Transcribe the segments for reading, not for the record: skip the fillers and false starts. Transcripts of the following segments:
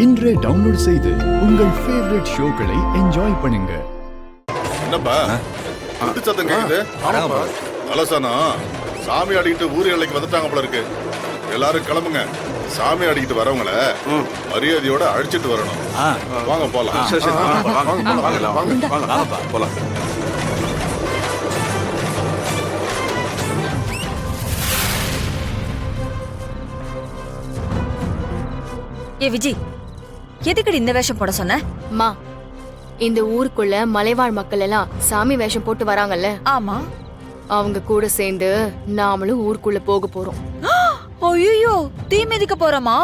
இன்றே டவுன்லோட் செய்து உங்கள் ஃபேவரட் ஷோக்களை என்ஜாய் பண்ணுங்க. என்னப்பா குண்டு சத்தம் கேக்குது? அலசானா சாமி ஆடிக்கிட்டு ஊர் எல்லைக்கு வந்துட்டாங்க போல இருக்கு. எல்லாரும் கிளம்புங்க. சாமி ஆடிக்கிட்டு வரவங்கள மரியாதையோட அழிச்சிட்டு வரணும். வாங்க போலாம். போலாம். ஏ விஜய், எதுக்கடி இந்த வேஷம் போட சொன்ன? அம்மா, இந்த ஊருக்குள்ள மலைவாழ் மக்கள் எல்லாம் சாமி வேஷம் போட்டு வராங்கல்ல, ஆமா. அவங்க கூட சேர்ந்து நாமளும் ஊருக்குள்ள போக போறோம். ஐயோ, தீ மிதிக்க போறோமா?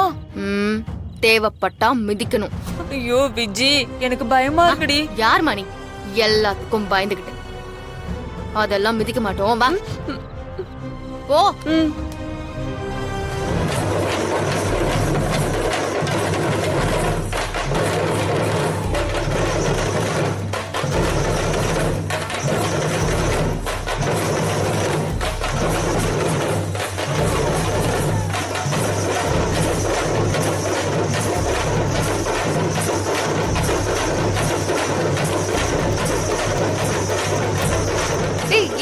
தேவைப்பட்டா மிதிக்கணும். ஐயோ விஜய், எனக்கு பயமா இருக்குடி. யார் மணி எல்லாத்துக்கும் பயந்துகிட்டு? அதெல்லாம் மிதிக்க மாட்டோம். வா போ.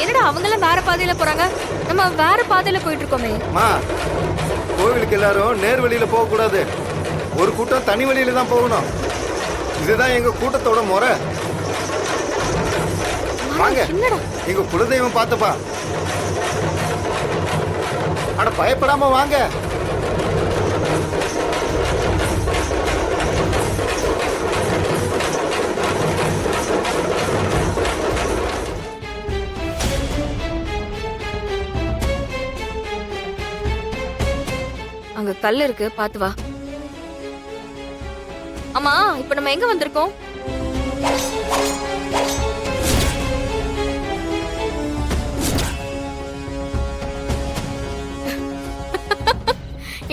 என்னடா அவங்க எல்லாம் வேற பாதையில போறாங்க, நம்ம வேற பாதையில போயிட்டு இருக்கோமே. கோவிலுக்கு எல்லாரும் நேர் வழியில போக கூடாது. ஒரு கூட்டம் தனி வழியில தான் போகணும். இதுதான் எங்க கூட்டத்தோட முறை. வாங்க, எங்க குலதெய்வம் பார்த்தப்பா. அட பயப்படாம வாங்க. அங்க கல் இருக்கு, பாத்து வா. ஆமா, இப்ப நம்ம எங்க வந்திருக்கோம்?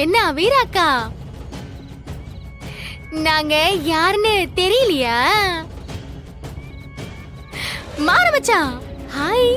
என்ன வீராக்கா, நாங்க யாருன்னு தெரியலையா? மாற மச்சான், ஹாய்.